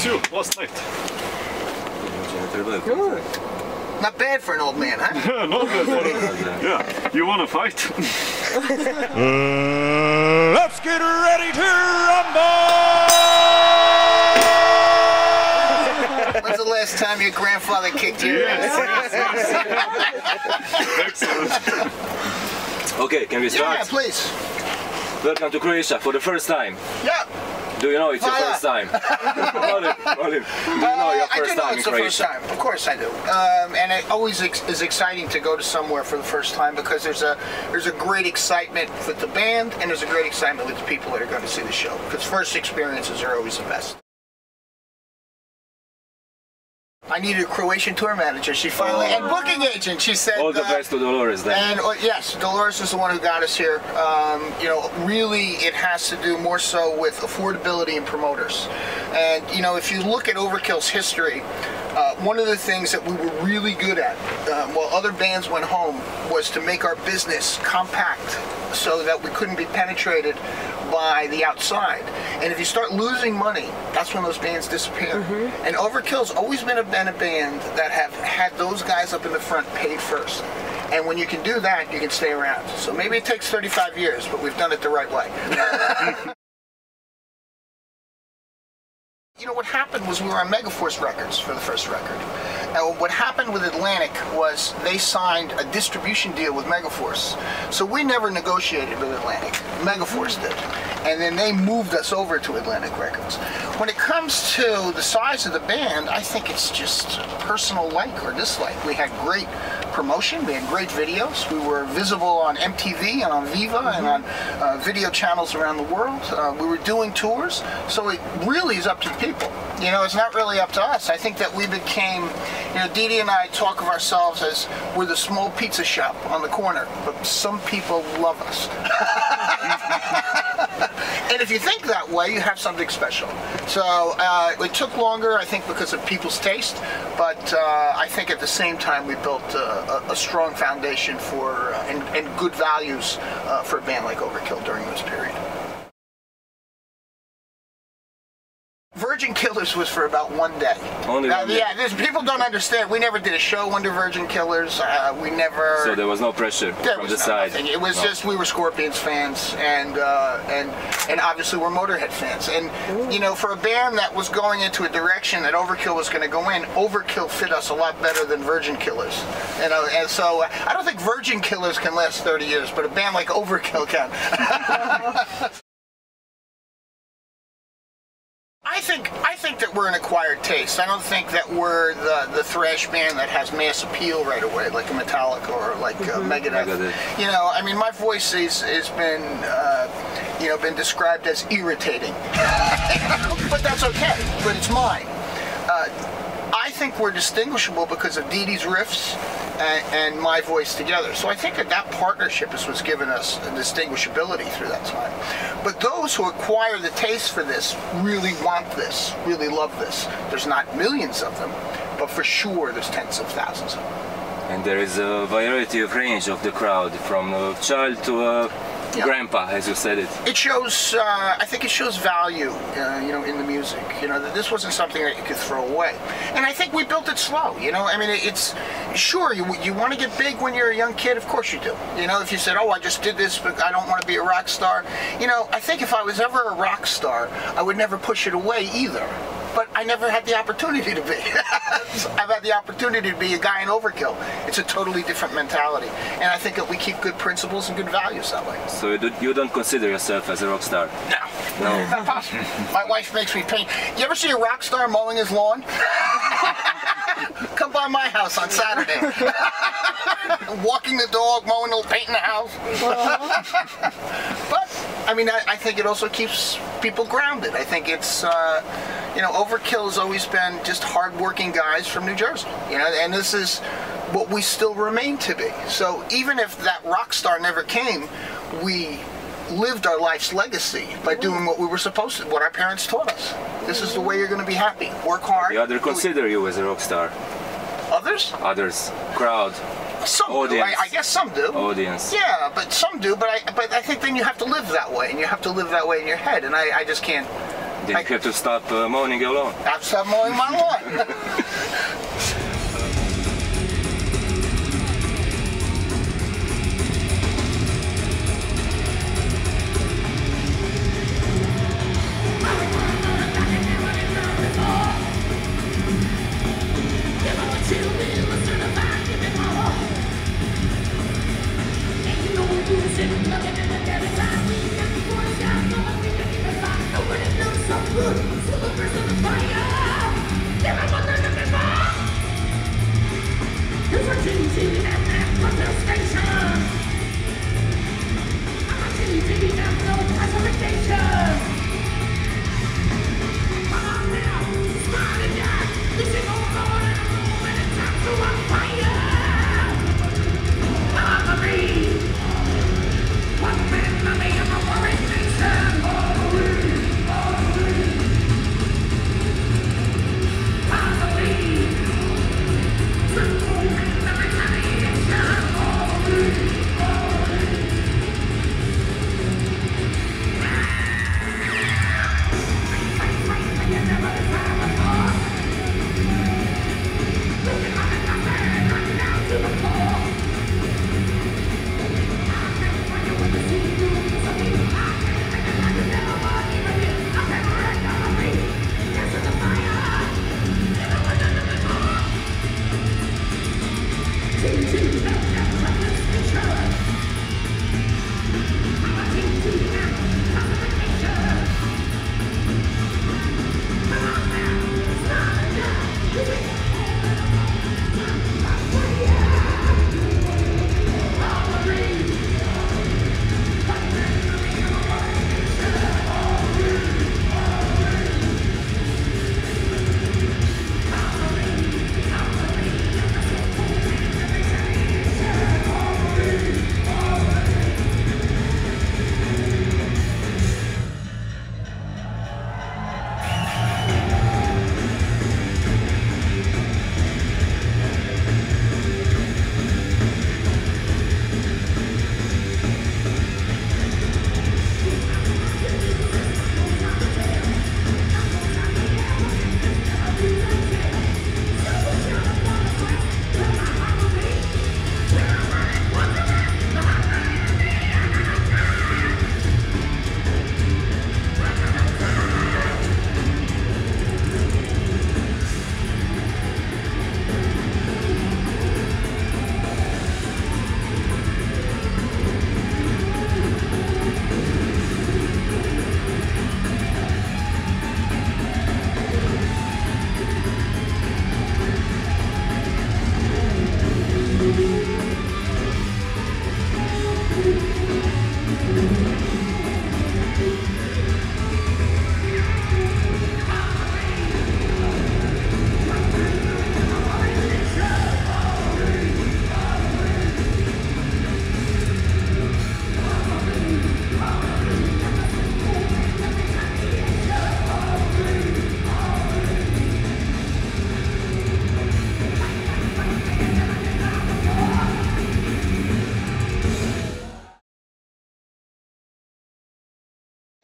you last night. Not bad for an old man, huh? Yeah, not bad for it. Yeah, you wanna fight? Let's get ready to rumble! When's the last time your grandfather kicked you? Yes. Excellent. Okay, can we start? Yeah, please. Welcome to Croatia for the first time. Yeah. Do you know it's your first time? Olive, do you know your first time in Croatia? First time. Of course I do. And it always is exciting to go to somewhere for the first time because there's a great excitement with the band and there's a great excitement with the people that are going to see the show. Because first experiences are always the best. I needed a Croatian tour manager. She finally, and booking agent. She said. All the best to Dolores then. And yes, Dolores is the one who got us here. You know, really, it has to do more so with affordability and promoters. And you know, if you look at Overkill's history, one of the things that we were really good at, while other bands went home, was to make our business compact so that we couldn't be penetrated by the outside. And if you start losing money, that's when those bands disappear. And Overkill's always been a band that have had those guys up in the front paid first. And when you can do that, you can stay around. So maybe it takes 35 years, but we've done it the right way. You know, what happened was we were on Megaforce Records for the first record. And what happened with Atlantic was they signed a distribution deal with Megaforce. So we never negotiated with Atlantic. Megaforce did. And then they moved us over to Atlantic Records. When it comes to the size of the band, I think it's just personal like or dislike. We had great promotion, we had great videos. We were visible on MTV and on Viva and on video channels around the world. We were doing tours. So it really is up to the people. You know, it's not really up to us. I think that we became, you know, Dee Dee and I talk of ourselves as we're the small pizza shop on the corner, but some people love us. And if you think that way, you have something special. So it took longer, I think, because of people's taste, but I think at the same time we built a strong foundation for and good values for a band like Overkill during this period. Virgin Killers was for about one day. Only one day? Yeah, people don't understand. We never did a show under Virgin Killers. We never. So there was no pressure from the side. Nothing. It was just we were Scorpions fans, and obviously we're Motorhead fans. And you know, for a band that was going into a direction that Overkill was going to go in, Overkill fit us a lot better than Virgin Killers. You know, and so I don't think Virgin Killers can last 30 years, but a band like Overkill can. I think that we're an acquired taste. I don't think that we're the thrash band that has mass appeal right away, like a Metallica or like Megadeth. You know, I mean, my voice has been, you know, been described as irritating, but that's okay. But it's mine. I think we're distinguishable because of Dee Dee's riffs and my voice together. So I think that partnership is what's given us a distinguishability through that time. But those who acquire the taste for this really want this, really love this. There's not millions of them, but for sure there's tens of thousands of them. And there is a variety of range of the crowd, from a child to a grandpa, as you said it. It shows, I think it shows value, you know, in the music. You know, that this wasn't something that you could throw away. And I think we built it slow, you know. I mean, it's, sure, you want to get big when you're a young kid, of course you do. You know, if you said, oh, I just did this, but I don't want to be a rock star. You know, I think if I was ever a rock star, I would never push it away either. But I never had the opportunity to be. I've had the opportunity to be a guy in Overkill. It's a totally different mentality. And I think that we keep good principles and good values that way. So you don't consider yourself as a rock star? No. No. Not possible. My wife makes me paint. You ever see a rock star mowing his lawn? Come by my house on Saturday. Walking the dog, mowing, painting the house. But, I mean, I think it also keeps people grounded. I think it's, you know, Overkill has always been just hard-working guys from New Jersey. You know, and this is what we still remain to be. So even if that rock star never came, we lived our life's legacy by doing what we were supposed to, what our parents taught us. This is the way you're going to be happy. Work hard. The others consider you as a rock star. Others? Others. Crowd. Some audience. do. I guess some do. Audience. Yeah, but some do. But I think then you have to live that way, and you have to live that way in your head. And I just can't Did you have to stop mowing your lawn? I've stopped mowing my lawn.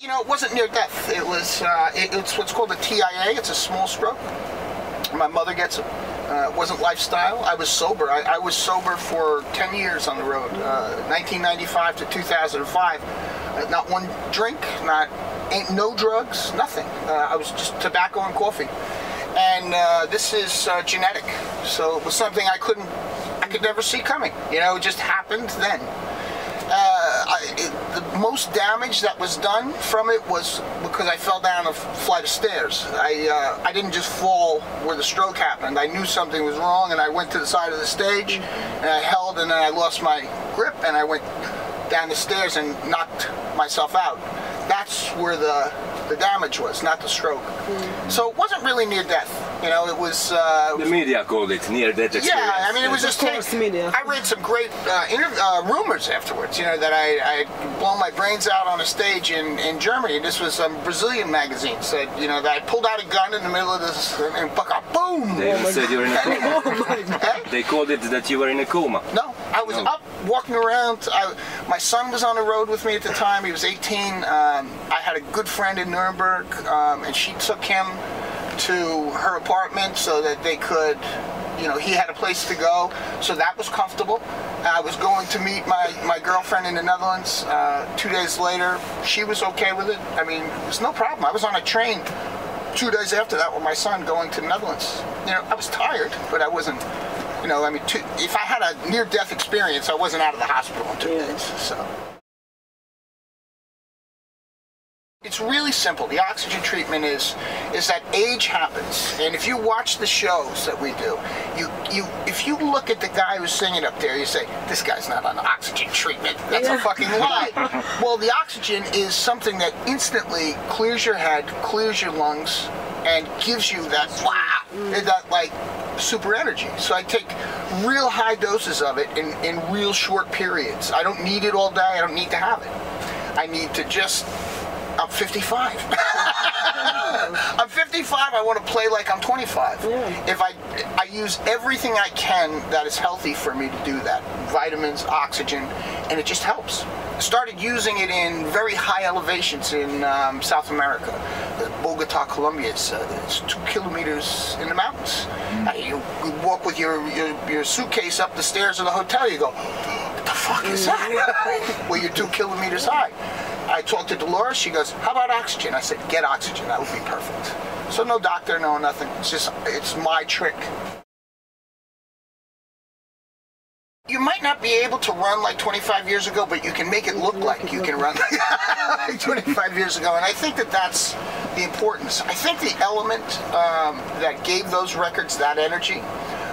You know, it wasn't near death. It was, it's what's called a TIA. It's a small stroke. My mother gets it. It wasn't lifestyle. I was sober. I was sober for 10 years on the road, 1995 to 2005. Not one drink, no drugs, nothing. I was just tobacco and coffee. And this is genetic. So it was something I could never see coming. You know, it just happened then. The most damage that was done from it was because I fell down a flight of stairs. I didn't just fall where the stroke happened. I knew something was wrong, and I went to the side of the stage, and I held, and then I lost my grip, and I went down the stairs and knocked myself out. That's where the damage was, not the stroke. So it wasn't really near death. You know, it was... the media called it near-death experience. Yeah, I mean, it was just... media. I read some great rumors afterwards, you know, that I had blown my brains out on a stage in Germany. This was a Brazilian magazine. Said, you know, that I pulled out a gun in the middle of this, and boom! They even said you were in a coma. They called it that you were in a coma. No, I was up, walking around. My son was on the road with me at the time. He was 18. I had a good friend in Nuremberg, and she took him to her apartment so that they could, you know, he had a place to go, so that was comfortable. I was going to meet my girlfriend in the Netherlands 2 days later. She was okay with it. I mean, it was no problem. I was on a train 2 days after that with my son going to the Netherlands. You know, I was tired, but I wasn't, you know, I mean, if I had a near-death experience, I wasn't out of the hospital in 2 days, so. It's really simple. The oxygen treatment is that age happens, and if you watch the shows that we do, if you look at the guy who's singing up there, you say, this guy's not on oxygen treatment. That's a fucking lie. Well, the oxygen is something that instantly clears your head, clears your lungs, and gives you that that like super energy. So I take real high doses of it in real short periods. I don't need it all day. I don't need to have it. I need to just... I'm 55. I'm 55. I want to play like I'm 25. If I use everything I can that is healthy for me to do that. Vitamins, oxygen, and it just helps. I started using it in very high elevations in South America. Bogota, Colombia. It's 2 kilometers in the mountains. You walk with your suitcase up the stairs of the hotel. You go, what the fuck is that? Well, you're 2 kilometers high. I talked to Dolores, she goes, how about oxygen? I said, get oxygen, that would be perfect. So no doctor, no nothing, it's my trick. You might not be able to run like 25 years ago, but you can make it look like you can run like 25 years ago, and I think that that's the importance. I think the element that gave those records that energy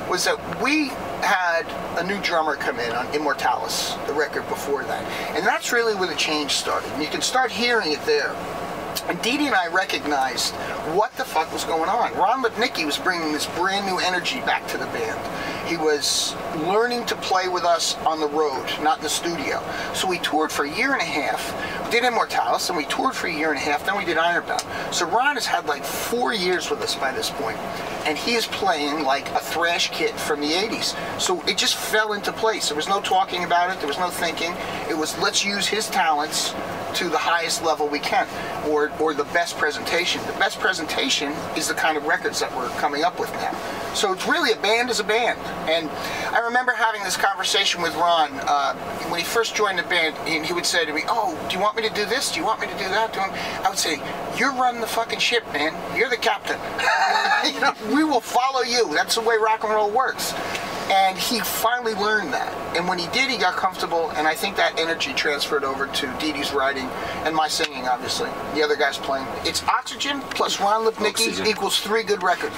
was that we had a new drummer come in on Immortalis, the record before that. And that's really where the change started. And you can start hearing it there. And Dee Dee and I recognized what the fuck was going on. Ron Lipnicki was bringing this brand new energy back to the band. He was learning to play with us on the road, not in the studio. So we toured for a year and a half. We did Immortalis, and we toured for a year and a half, then we did Ironbound. So Ron has had like 4 years with us by this point, and he is playing like a thrash kid from the 80s. So it just fell into place. There was no talking about it, there was no thinking. It was, let's use his talents to the highest level we can, or the best presentation. The best presentation is the kind of records that we're coming up with now. So it's really a band is a band. And I remember having this conversation with Ron when he first joined the band, and he would say to me, oh, do you want me to do this? Do you want me to do that? I would say, you're running the fucking ship, man. You're the captain. You know, we will follow you. That's the way rock and roll works. And he finally learned that. And when he did, he got comfortable, and I think that energy transferred over to Dee Dee's writing and my singing, obviously. The other guys playing. It's oxygen plus Ron Lipnicki equals 3 good records.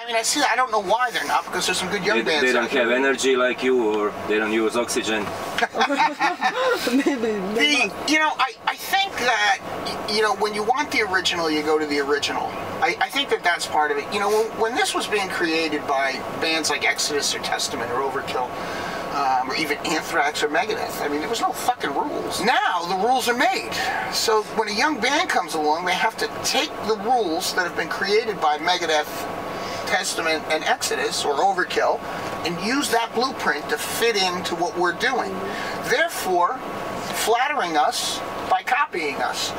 I mean, I see that. I don't know why they're not, because there's some good young bands. They don't have energy like you, or they don't use oxygen. Maybe. You know, I think that, you know, when you want the original, you go to the original. I think that that's part of it. You know, when this was being created by bands like Exodus or Testament or Overkill, or even Anthrax or Megadeth, I mean, there was no fucking rules. Now, the rules are made. So when a young band comes along, they have to take the rules that have been created by Megadeth, Testament, and Exodus, or Overkill, and use that blueprint to fit into what we're doing. Therefore, flattering us by copying us.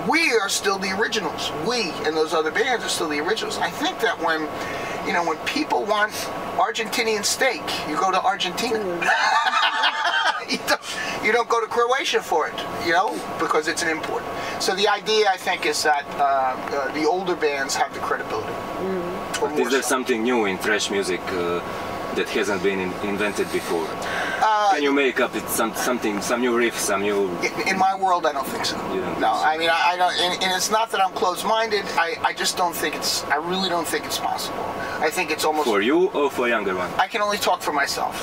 We are still the originals. We and those other bands are still the originals. I think that when, you know, when people want Argentinian steak, you go to Argentina. You don't go to Croatia for it, you know, because it's an import. So the idea, I think, is that the older bands have the credibility. Is there something new in thrash music that hasn't been invented before? Can you make up some new riffs, some new... In my world, I don't think so. No, I mean, I don't, and it's not that I'm closed-minded, I just don't think I really don't think it's possible. I think it's almost... For you or for younger ones? I can only talk for myself.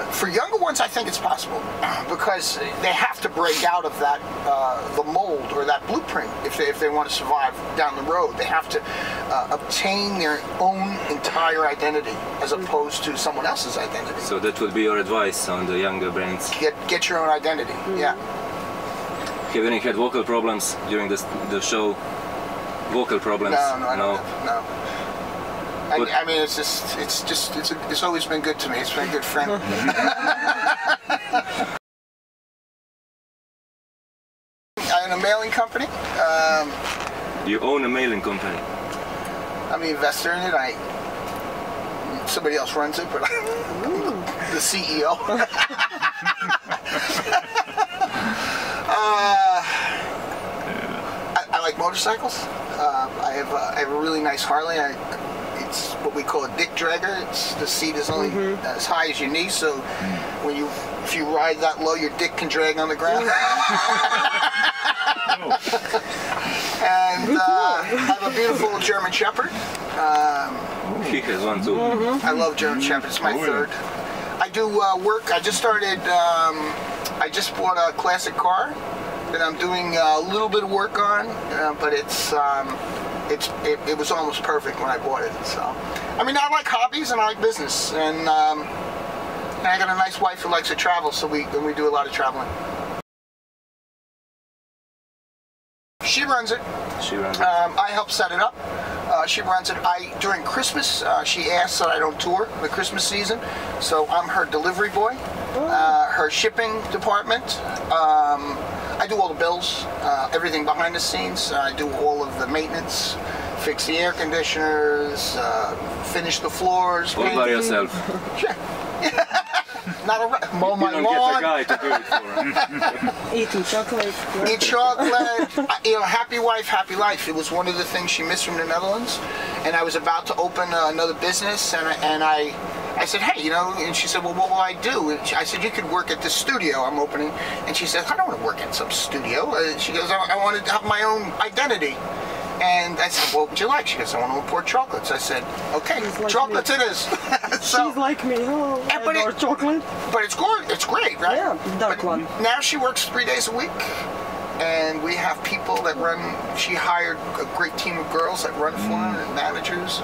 For younger ones, I think it's possible, because they have to break out of that, the mold or that blueprint if they want to survive down the road. They have to obtain their own entire identity as opposed to someone else's identity. So that would be your advice on the younger bands? Get your own identity, yeah. Have you any had vocal problems during the show? Vocal problems? No. I mean, it's always been good to me. It's been a good friend. I own a mailing company. You own a mailing company? I'm the investor in it. Somebody else runs it, but I'm the CEO. I like motorcycles. I have a really nice Harley. It's what we call a dick dragger. The seat is only as high as your knee, so if you ride that low, your dick can drag on the ground. And I have a beautiful German Shepherd. He has one too. I love German Shepherd. It's my third. I do work. I just started. I just bought a classic car that I'm doing a little bit of work on, but it was almost perfect when I bought it. So, I mean, I like hobbies and I like business, and I got a nice wife who likes to travel, so we do a lot of traveling. She runs it. I help set it up. She runs it. During Christmas, she asks that I don't tour the Christmas season, so I'm her delivery boy, her shipping department. I do all the bills, everything behind the scenes. I do all of the maintenance, fix the air conditioners, finish the floors. All by yourself? Yeah. Not a mow my lawn. You don't get a guy to do it for. Eating chocolate. Eat chocolate. You know, happy wife, happy life. It was one of the things she missed from the Netherlands, and I was about to open another business, and I said, hey, you know, and she said, well, what will I do? And I said, you could work at the studio I'm opening. And she said, I don't want to work at some studio. She goes, I want to have my own identity. And I said, what would you like? She goes, I want to import chocolates. I said, okay, like chocolates it is. So, she's like me. Oh, I adore chocolate. But it's great, right? Yeah, dark one. Now she works 3 days a week. And we have people that run, she hired a great team of girls that run for her, and managers.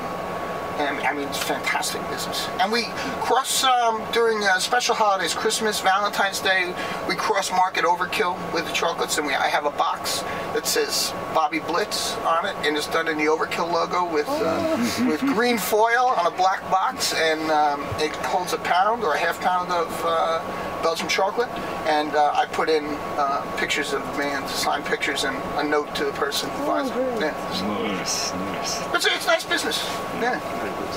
And I mean, it's fantastic business. And we cross, during special holidays, Christmas, Valentine's Day, we cross-market Overkill with the chocolates, and I have a box that says Bobby Blitz on it, and it's done in the Overkill logo with green foil on a black box, and it holds a pound or a half pound of Belgian chocolate, and I put in pictures of the band, signed pictures, and a note to the person who buys it. Yeah. Nice. It's nice business. Yeah. Very good.